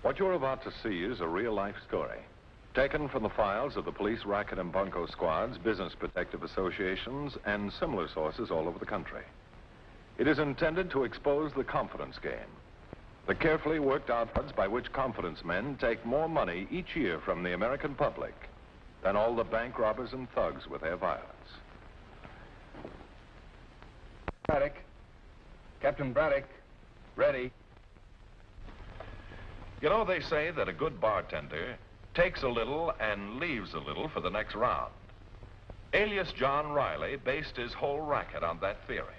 What you're about to see is a real-life story, taken from the files of the police racket and bunko squads, business protective associations, and similar sources all over the country. It is intended to expose the confidence game, the carefully worked out odds by which confidence men take more money each year from the American public than all the bank robbers and thugs with their violence. Braddock. Captain Braddock. Ready. You know, they say that a good bartender takes a little and leaves a little for the next round. Alias John Riley based his whole racket on that theory.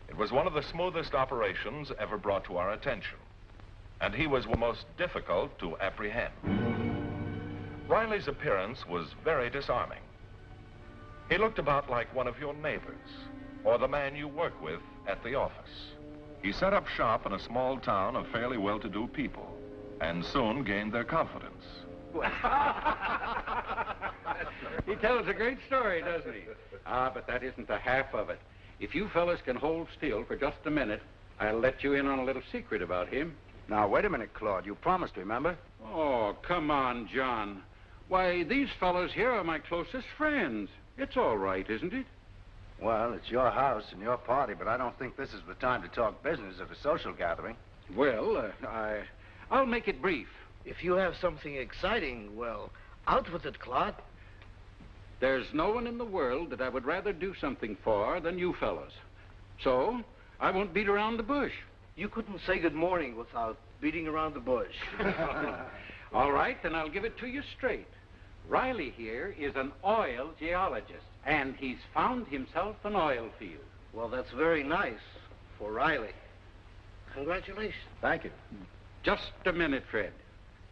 It was one of the smoothest operations ever brought to our attention, and he was most difficult to apprehend. Riley's appearance was very disarming. He looked about like one of your neighbors, or the man you work with at the office. He set up shop in a small town of fairly well-to-do people, and soon gained their confidence. He tells a great story, doesn't he? But that isn't the half of it. If you fellas can hold still for just a minute, I'll let you in on a little secret about him. Now, wait a minute, Claude. You promised, remember? Oh, come on, John. Why, these fellas here are my closest friends. It's all right, isn't it? Well, it's your house and your party, but I don't think this is the time to talk business at a social gathering. Well, I'll make it brief. If you have something exciting, well, out with it, Claude. There's no one in the world that I would rather do something for than you fellas. So, I won't beat around the bush. You couldn't say good morning without beating around the bush. All right, then I'll give it to you straight. Riley here is an oil geologist, and he's found himself an oil field. Well, that's very nice for Riley. Congratulations. Thank you. Just a minute, Fred.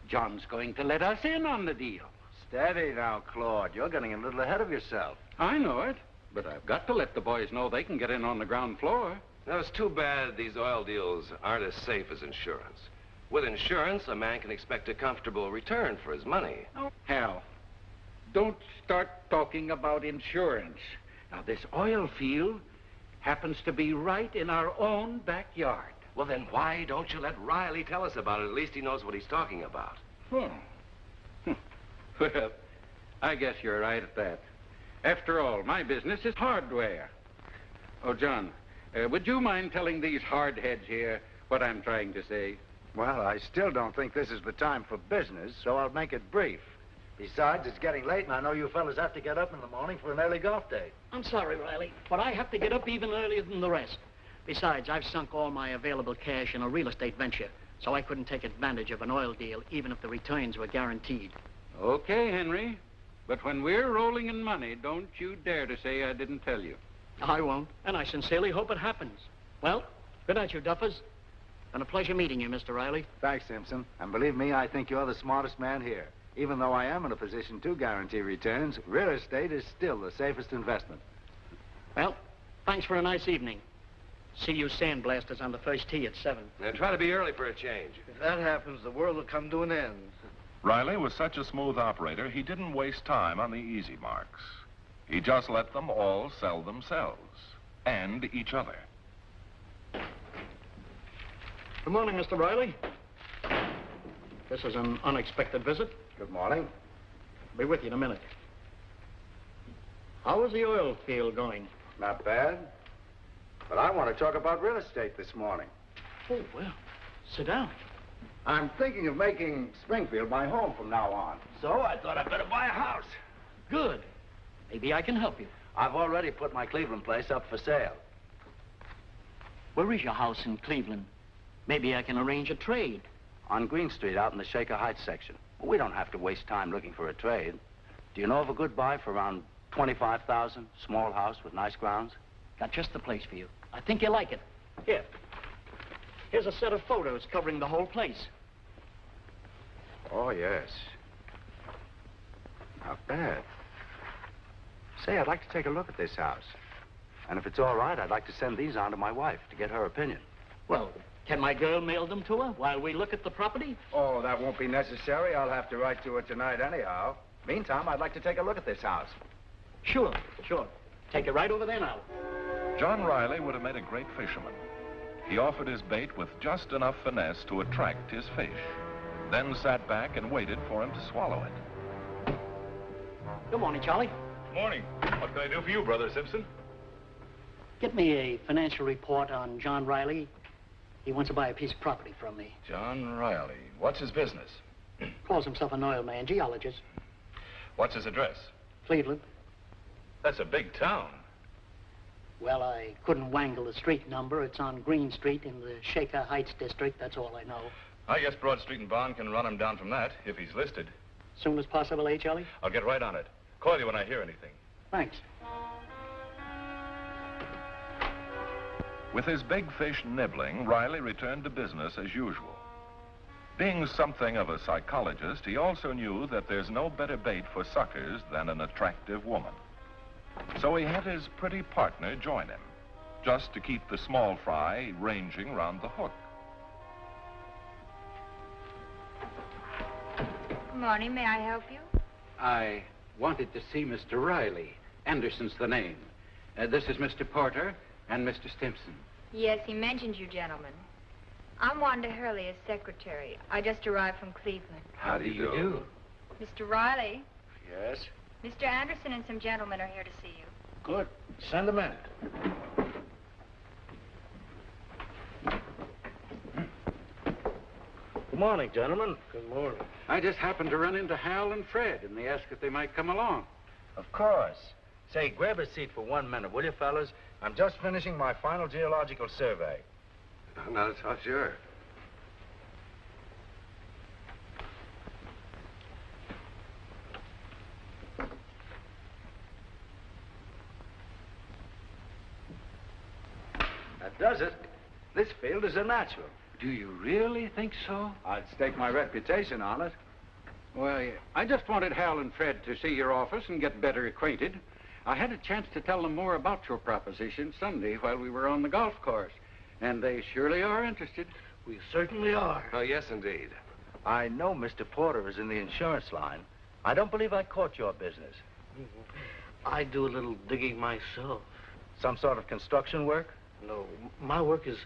John's going to let us in on the deal. Steady now, Claude. You're getting a little ahead of yourself. I know it, but I've got to let the boys know they can get in on the ground floor. Now, it's too bad these oil deals aren't as safe as insurance. With insurance, a man can expect a comfortable return for his money. Oh, hell. Don't start talking about insurance. Now, this oil field happens to be right in our own backyard. Well, then why don't you let Riley tell us about it? At least he knows what he's talking about. Well, I guess you're right at that. After all, my business is hardware. Oh, John, would you mind telling these hardheads here what I'm trying to say? Well, I still don't think this is the time for business, so I'll make it brief. Besides, it's getting late, and I know you fellas have to get up in the morning for an early golf day. I'm sorry, Riley, but I have to get up even earlier than the rest. Besides, I've sunk all my available cash in a real estate venture, so I couldn't take advantage of an oil deal, even if the returns were guaranteed. Okay, Henry. But when we're rolling in money, don't you dare to say I didn't tell you. I won't, and I sincerely hope it happens. Well, good night, you duffers. Been a pleasure meeting you, Mr. Riley. Thanks, Simpson. And believe me, I think you're the smartest man here. Even though I am in a position to guarantee returns, real estate is still the safest investment. Well, thanks for a nice evening. See you sandblasters on the first tee at 7. Now, try to be early for a change. If that happens, the world will come to an end. Riley was such a smooth operator, he didn't waste time on the easy marks. He just let them all sell themselves and each other. Good morning, Mr. Riley. This is an unexpected visit. Good morning. Be with you in a minute. How is the oil field going? Not bad. But I want to talk about real estate this morning. Oh, well, sit down. I'm thinking of making Springfield my home from now on. So I thought I'd better buy a house. Good. Maybe I can help you. I've already put my Cleveland place up for sale. Where is your house in Cleveland? Maybe I can arrange a trade. On Green Street, out in the Shaker Heights section. We don't have to waste time looking for a trade. Do you know of a good buy for around $25,000? Small house with nice grounds? Got just the place for you. I think you'll like it. Here. Here's a set of photos covering the whole place. Oh, yes. Not bad. Say, I'd like to take a look at this house. And if it's all right, I'd like to send these on to my wife to get her opinion. Well, can my girl mail them to her while we look at the property? Oh, that won't be necessary. I'll have to write to her tonight anyhow. Meantime, I'd like to take a look at this house. Sure, sure. Take it right over there now. John Riley would have made a great fisherman. He offered his bait with just enough finesse to attract his fish. then sat back and waited for him to swallow it. Good morning, Charlie. Morning. What can I do for you, Brother Simpson? Get me a financial report on John Riley. He wants to buy a piece of property from me. John Riley. What's his business? Calls himself an oil man, geologist. What's his address? Cleveland. That's a big town. Well, I couldn't wangle the street number. It's on Green Street in the Shaker Heights district. That's all I know. I guess Broad Street and Bond can run him down from that, if he's listed. Soon as possible, eh, Charlie? I'll get right on it. Call you when I hear anything. Thanks. With his big fish nibbling, Riley returned to business as usual. Being something of a psychologist, he also knew that there's no better bait for suckers than an attractive woman. So he had his pretty partner join him, just to keep the small fry ranging round the hook. Good morning. May I help you? I wanted to see Mr. Riley. Anderson's the name. This is Mr. Porter and Mr. Stimson. Yes, he mentioned you gentlemen. I'm Wanda Hurley, his secretary. I just arrived from Cleveland. How do you do? Mr. Riley, Yes? Mr. Anderson and some gentlemen are here to see you. Good. Send them in. Good morning, gentlemen. Good morning. I just happened to run into Hal and Fred, and they asked if they might come along. Of course. Say, grab a seat for 1 minute, will you, fellas? I'm just finishing my final geological survey. I'm not so sure. That does it. This field is a natural. Do you really think so? I'd stake my reputation on it. Well, I just wanted Hal and Fred to see your office and get better acquainted. I had a chance to tell them more about your proposition Sunday while we were on the golf course, and they surely are interested. We certainly are. Oh, yes, indeed. I know Mr. Porter is in the insurance line. I don't believe I caught your business. I do a little digging myself. Some sort of construction work? No, my work is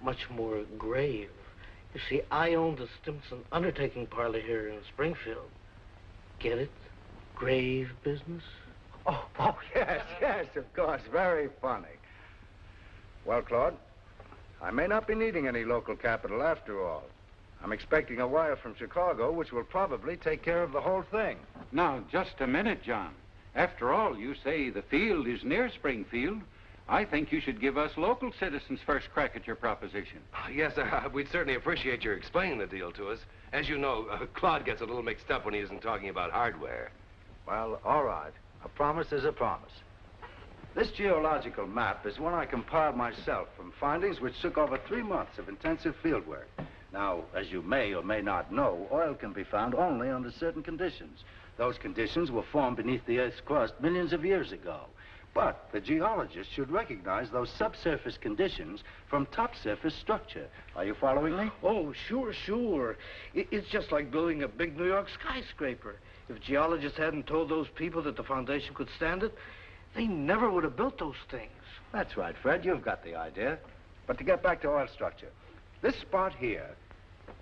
much more grave. You see, I own the Stimson undertaking parlor here in Springfield. Get it? Grave business? Oh, yes, of course. Very funny. Well, Claude, I may not be needing any local capital after all. I'm expecting a wire from Chicago, which will probably take care of the whole thing. Now, just a minute, John. After all, you say the field is near Springfield. I think you should give us local citizens first crack at your proposition. Yes, we'd certainly appreciate your explaining the deal to us. As you know, Claude gets a little mixed up when he isn't talking about hardware. Well, all right. A promise is a promise. This geological map is one I compiled myself from findings which took over 3 months of intensive field work. Now, as you may or may not know, oil can be found only under certain conditions. Those conditions were formed beneath the Earth's crust millions of years ago. But the geologist should recognize those subsurface conditions from topsurface structure. Are you following me? Oh, sure. It's just like building a big New York skyscraper. If geologists hadn't told those people that the foundation could stand it, they never would have built those things. That's right, Fred. You've got the idea. But to get back to oil structure, this spot here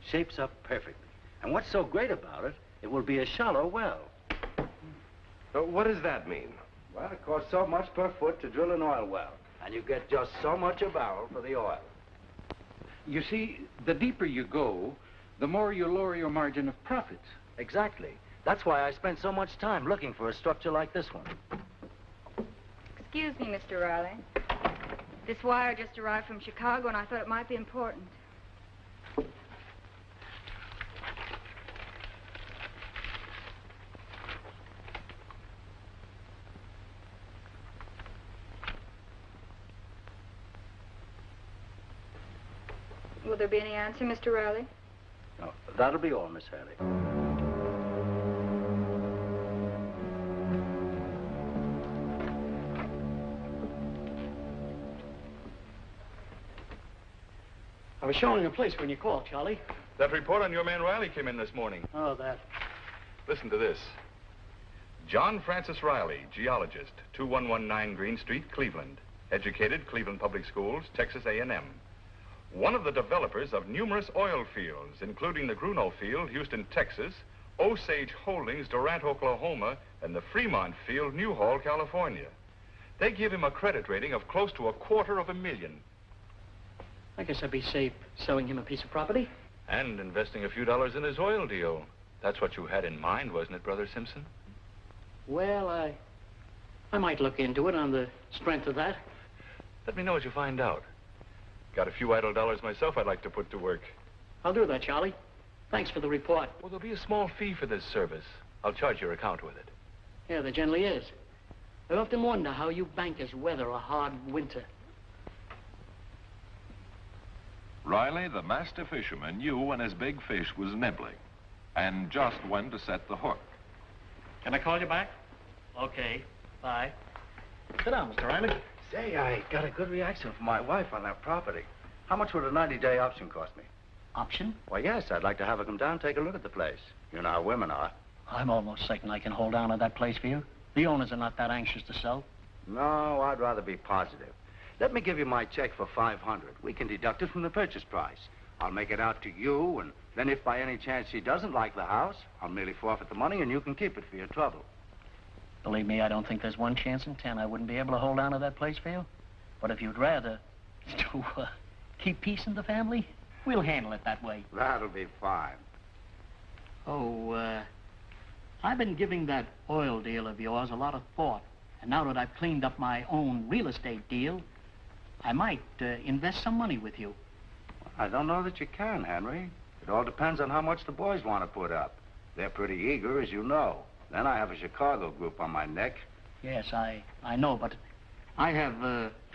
shapes up perfectly. And what's so great about it, it will be a shallow well. What does that mean? Well, it costs so much per foot to drill an oil well. And you get just so much a barrel for the oil. You see, the deeper you go, the more you lower your margin of profits. Exactly. That's why I spent so much time looking for a structure like this one. Excuse me, Mr. Riley. This wire just arrived from Chicago, and I thought it might be important. Will there be any answer, Mr. Riley? No, that'll be all, Miss Hadley. I was showing a place when you called, Charlie. That report on your man Riley came in this morning. Oh, that. Listen to this. John Francis Riley, geologist, 2119 Green Street, Cleveland. Educated, Cleveland Public Schools, Texas A&M. One of the developers of numerous oil fields, including the Gruno Field, Houston, Texas, Osage Holdings, Durant, Oklahoma, and the Fremont Field, Newhall, California. They give him a credit rating of close to $250,000. I guess I'd be safe selling him a piece of property. And investing a few dollars in his oil deal. That's what you had in mind, wasn't it, Brother Simpson? Well, I might look into it on the strength of that. Let me know what you find out. Got a few idle dollars myself I'd like to put to work. I'll do that, Charlie. Thanks for the report. Well, there'll be a small fee for this service. I'll charge your account with it. Yeah, there generally is. I often wonder how you bankers weather a hard winter. Riley, the master fisherman, knew when his big fish was nibbling and just when to set the hook. Can I call you back? Okay, bye. Sit down, Mr. Riley. Say, I got a good reaction from my wife on that property. How much would a 90-day option cost me? Option? Well, yes, I'd like to have her come down and take a look at the place. You know how women are. I'm almost certain I can hold on to that place for you. The owners are not that anxious to sell. No, I'd rather be positive. Let me give you my check for $500. We can deduct it from the purchase price. I'll make it out to you, and then if by any chance she doesn't like the house, I'll merely forfeit the money and you can keep it for your trouble. Believe me, I don't think there's 1 chance in 10 I wouldn't be able to hold on to that place for you. But if you'd rather to keep peace in the family, we'll handle it that way. That'll be fine. Oh, I've been giving that oil deal of yours a lot of thought. And now that I've cleaned up my own real estate deal, I might invest some money with you. I don't know that you can, Henry. It all depends on how much the boys want to put up. They're pretty eager, as you know. Then I have a Chicago group on my neck. Yes, I know, but I have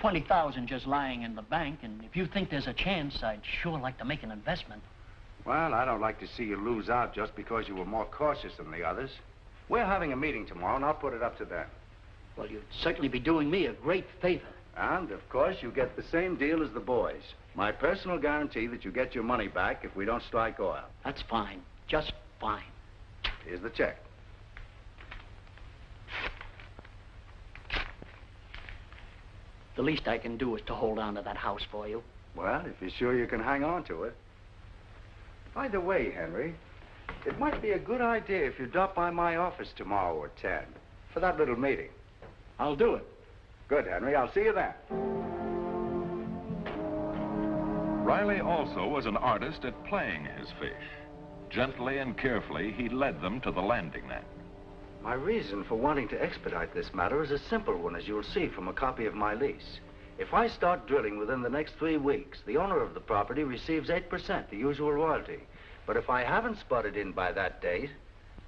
$20,000 just lying in the bank, and if you think there's a chance, I'd sure like to make an investment. Well, I don't like to see you lose out just because you were more cautious than the others. We're having a meeting tomorrow, and I'll put it up to them. Well, you'd certainly be doing me a great favor. And, of course, you get the same deal as the boys. My personal guarantee that you get your money back if we don't strike oil. That's fine. Just fine. Here's the check. The least I can do is to hold on to that house for you. Well, if you're sure you can hang on to it. By the way, Henry, it might be a good idea if you drop by my office tomorrow at 10 for that little meeting. I'll do it. Good, Henry. I'll see you then. Riley also was an artist at playing his fish. Gently and carefully, he led them to the landing net. My reason for wanting to expedite this matter is a simple one, as you'll see from a copy of my lease. If I start drilling within the next 3 weeks, the owner of the property receives 8%, the usual royalty. But if I haven't spotted in by that date,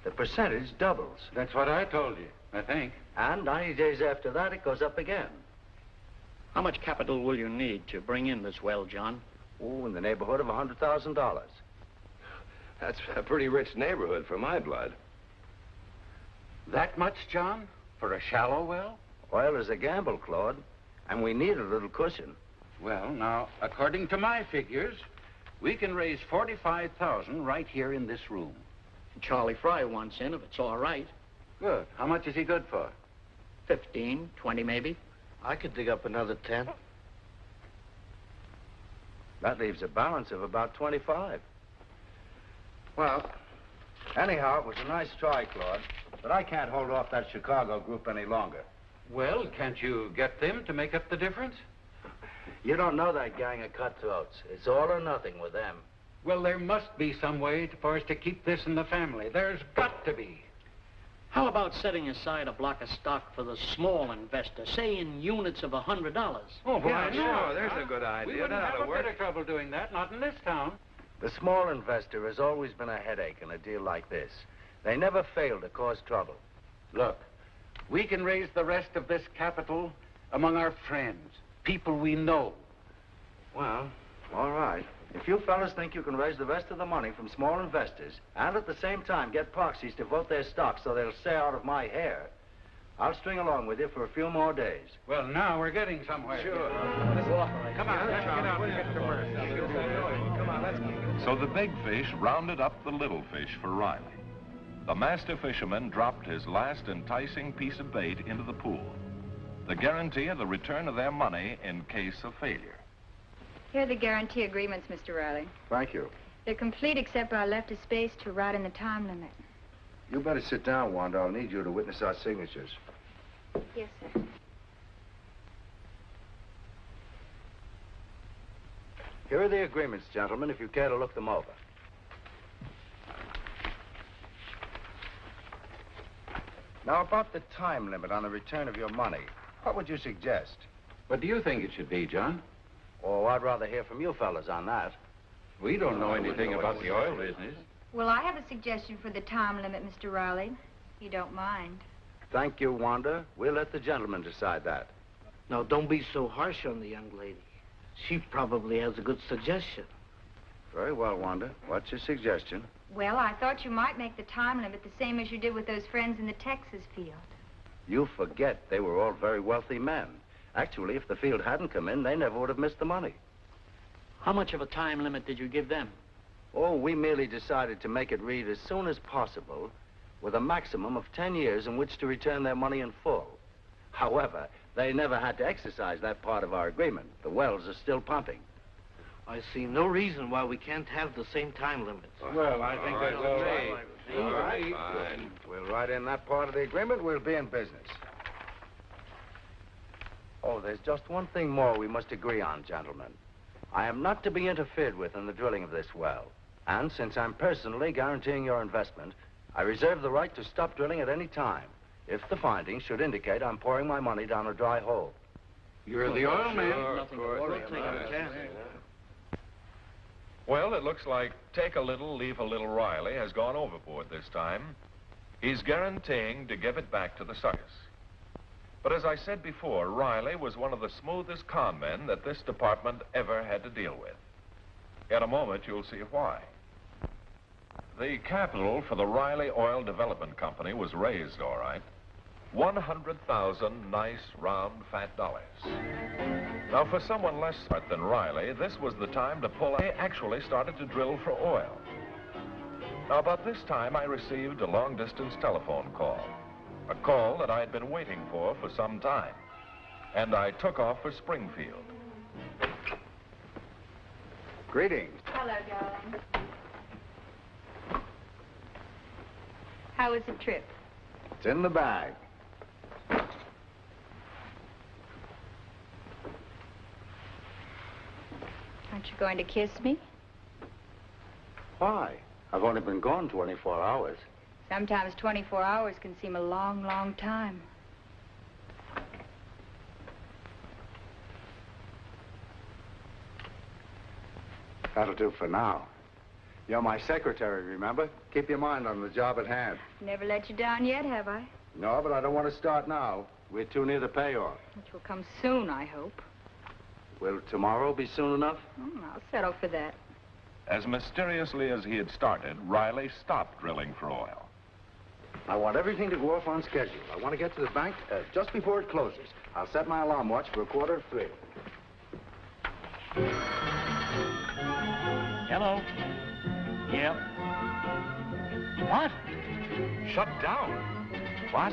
the percentage doubles. That's what I told you, I think. And 90 days after that, it goes up again. How much capital will you need to bring in this well, John? Oh, in the neighborhood of $100,000. That's a pretty rich neighborhood for my blood. That much, John? For a shallow well? Oil is a gamble, Claude, and we need a little cushion. Well, now, according to my figures, we can raise $45,000 right here in this room. Charlie Fry wants in, if it's all right. Good. How much is he good for? 15, 20 maybe. I could dig up another 10. That leaves a balance of about 25. Well, anyhow, it was a nice try, Claude, but I can't hold off that Chicago group any longer. Well, can't you get them to make up the difference? You don't know that gang of cutthroats. It's all or nothing with them. Well, there must be some way for us to keep this in the family. There's got to be. How about setting aside a block of stock for the small investor, say in units of $100? Oh, Yeah, sure, there's a good idea. We wouldn't That ought have to a work. bit of trouble doing that, not in this town. The small investor has always been a headache in a deal like this. They never fail to cause trouble. Look, we can raise the rest of this capital among our friends, people we know. Well, all right. If you fellas think you can raise the rest of the money from small investors and at the same time get proxies to vote their stock so they'll stay out of my hair, I'll string along with you for a few more days. Well, now we're getting somewhere. Sure. Come on, let's get out and get to work. Come on, let's... So the big fish rounded up the little fish for Riley. The master fisherman dropped his last enticing piece of bait into the pool. The guarantee of the return of their money in case of failure. Here are the guarantee agreements, Mr. Riley. Thank you. They're complete except I left a space to write in the time limit. You better sit down, Wanda. I'll need you to witness our signatures. Yes, sir. Here are the agreements, gentlemen, if you care to look them over. Now, about the time limit on the return of your money, what would you suggest? What do you think it should be, John? Oh, I'd rather hear from you fellas on that. We don't know anything about the oil business. Well, I have a suggestion for the time limit, Mr. Riley. You don't mind. Thank you, Wanda. We'll let the gentleman decide that. Now, don't be so harsh on the young lady. She probably has a good suggestion. Very well, Wanda. What's your suggestion? Well, I thought you might make the time limit the same as you did with those friends in the Texas field. You forget they were all very wealthy men. Actually, if the field hadn't come in, they never would have missed the money. How much of a time limit did you give them? Oh, we merely decided to make it read as soon as possible, with a maximum of 10 years in which to return their money in full. However, they never had to exercise that part of our agreement. The wells are still pumping. I see no reason why we can't have the same time limits. Well, I think that's okay. All right. Fine. We'll write in that part of the agreement. We'll be in business. Oh, there's just one thing more we must agree on, gentlemen. I am not to be interfered with in the drilling of this well. And since I'm personally guaranteeing your investment, I reserve the right to stop drilling at any time if the findings should indicate I'm pouring my money down a dry hole. You're the oil man. Nothing to worry about. Well, it looks like take a little, leave a little Riley has gone overboard this time. He's guaranteeing to give it back to the suckers. But as I said before, Riley was one of the smoothest con men that this department ever had to deal with. In a moment, you'll see why. The capital for the Riley Oil Development Company was raised, all right. 100,000 nice, round, fat dollars. Now, for someone less smart than Riley, this was the time to pull. They actually started to drill for oil. Now, about this time, I received a long-distance telephone call. A call that I had been waiting for some time. And I took off for Springfield. Greetings. Hello, darling. How was the trip? It's in the bag. Aren't you going to kiss me? Why? I've only been gone 24 hours. Sometimes 24 hours can seem a long, long time. That'll do for now. You're my secretary, remember? Keep your mind on the job at hand. Never let you down yet, have I? No, but I don't want to start now. We're too near the payoff. Which will come soon, I hope. Will tomorrow be soon enough? I'll settle for that. As mysteriously as he had started, Riley stopped drilling for oil. I want everything to go off on schedule. I want to get to the bank just before it closes. I'll set my alarm watch for 2:45. Hello. Yep. What? Shut down. What?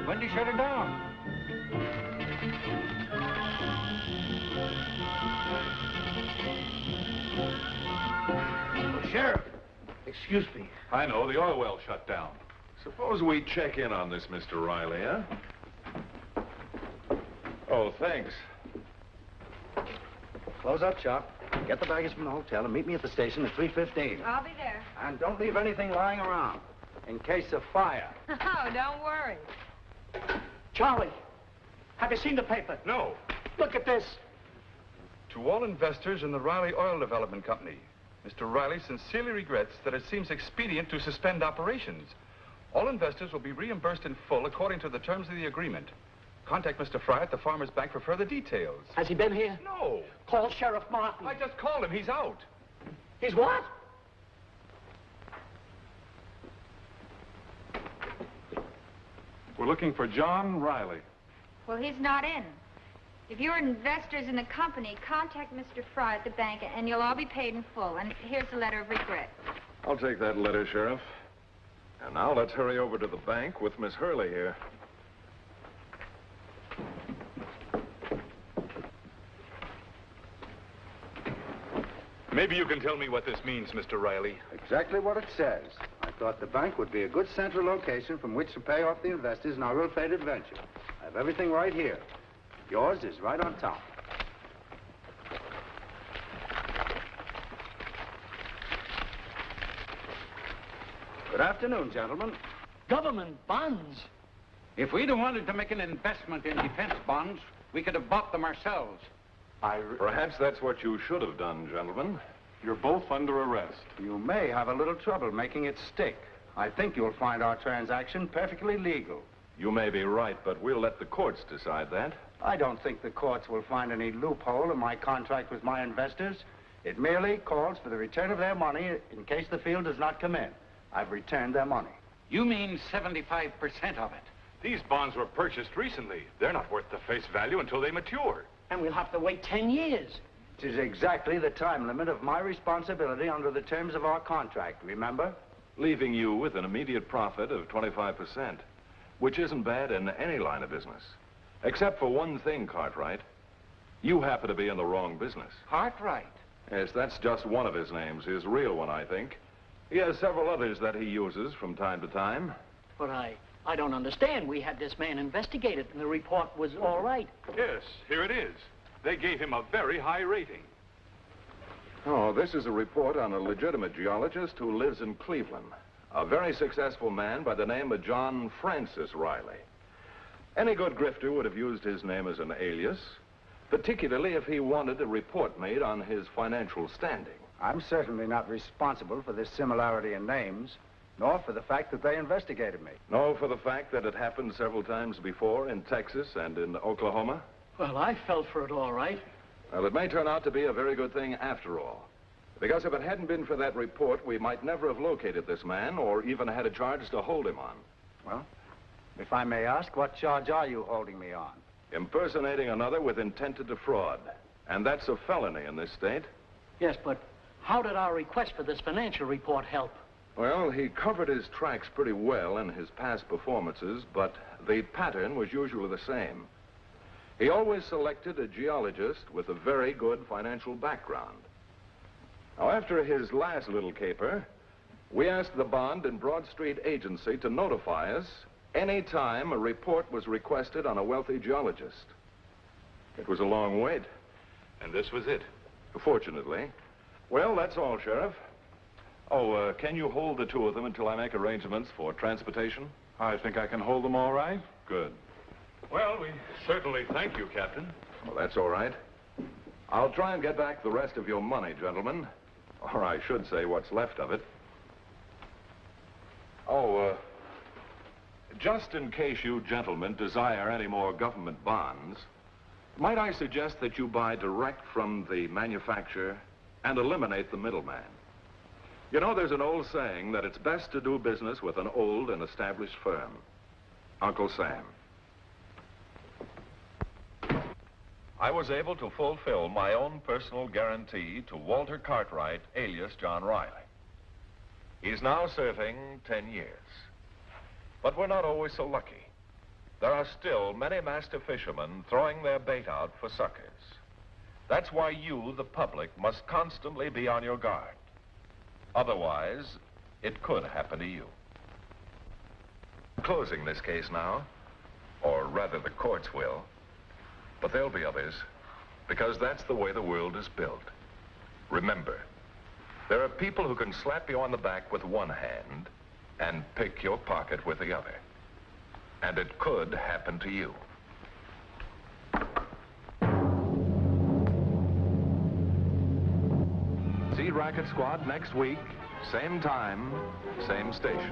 When did you shut it down? Sheriff, excuse me. I know, the oil well shut down. Suppose we check in on this, Mr. Riley, huh? Oh, thanks. Close up shop. Get the baggage from the hotel and meet me at the station at 3:15. I'll be there. And don't leave anything lying around in case of fire. Oh, don't worry. Charlie, have you seen the paper? No. Look at this. To all investors in the Riley Oil Development Company, Mr. Riley sincerely regrets that it seems expedient to suspend operations. All investors will be reimbursed in full according to the terms of the agreement. Contact Mr. Fry at the Farmers Bank for further details. Has he been here? No. Call Sheriff Martin. I just called him. He's out. He's what? We're looking for John Riley. Well, he's not in. If you're investors in the company, contact Mr. Fry at the bank, and you'll all be paid in full. And here's a letter of regret. I'll take that letter, Sheriff. And now let's hurry over to the bank with Miss Hurley here. Maybe you can tell me what this means, Mr. Riley. Exactly what it says. I thought the bank would be a good central location from which to pay off the investors in our ill-fated venture. I have everything right here. Yours is right on top. Good afternoon, gentlemen. Government bonds? If we'd have wanted to make an investment in defense bonds, we could have bought them ourselves. Perhaps that's what you should have done, gentlemen. You're both under arrest. You may have a little trouble making it stick. I think you'll find our transaction perfectly legal. You may be right, but we'll let the courts decide that. I don't think the courts will find any loophole in my contract with my investors. It merely calls for the return of their money in case the field does not come in. I've returned their money. You mean 75% of it? These bonds were purchased recently. They're not worth the face value until they mature. And we'll have to wait 10 years. It is exactly the time limit of my responsibility under the terms of our contract, remember? Leaving you with an immediate profit of 25%, which isn't bad in any line of business. Except for one thing, Cartwright. You happen to be in the wrong business. Cartwright? Yes, that's just one of his names, his real one, I think. He has several others that he uses from time to time. But I don't understand. We had this man investigated, and the report was all right. Yes, here it is. They gave him a very high rating. Oh, this is a report on a legitimate geologist who lives in Cleveland. A very successful man by the name of John Francis Riley. Any good grifter would have used his name as an alias, particularly if he wanted a report made on his financial standing. I'm certainly not responsible for this similarity in names, nor for the fact that they investigated me. No, for the fact that it happened several times before in Texas and in Oklahoma. Well, I fell for it all right. Well, it may turn out to be a very good thing after all. Because if it hadn't been for that report, we might never have located this man or even had a charge to hold him on. Well, if I may ask, what charge are you holding me on? Impersonating another with intent to defraud. And that's a felony in this state. Yes, but how did our request for this financial report help? Well, he covered his tracks pretty well in his past performances, but the pattern was usually the same. He always selected a geologist with a very good financial background. Now, after his last little caper, we asked the Bond and Broad Street Agency to notify us any time a report was requested on a wealthy geologist. It was a long wait. And this was it. Fortunately. Well, that's all, Sheriff. Oh, can you hold the two of them until I make arrangements for transportation? I think I can hold them all right. Good. Well, we certainly thank you, Captain. Well, that's all right. I'll try and get back the rest of your money, gentlemen. Or I should say what's left of it. Oh, just in case you gentlemen desire any more government bonds, might I suggest that you buy direct from the manufacturer and eliminate the middleman? You know, there's an old saying that it's best to do business with an old and established firm. Uncle Sam. I was able to fulfill my own personal guarantee to Walter Cartwright, alias John Riley. He's now serving 10 years. But we're not always so lucky. There are still many master fishermen throwing their bait out for suckers. That's why you, the public, must constantly be on your guard. Otherwise, it could happen to you. Closing this case now, or rather the courts will, but there'll be others, because that's the way the world is built. Remember, there are people who can slap you on the back with one hand and pick your pocket with the other. And it could happen to you. See Racket Squad next week, same time, same station.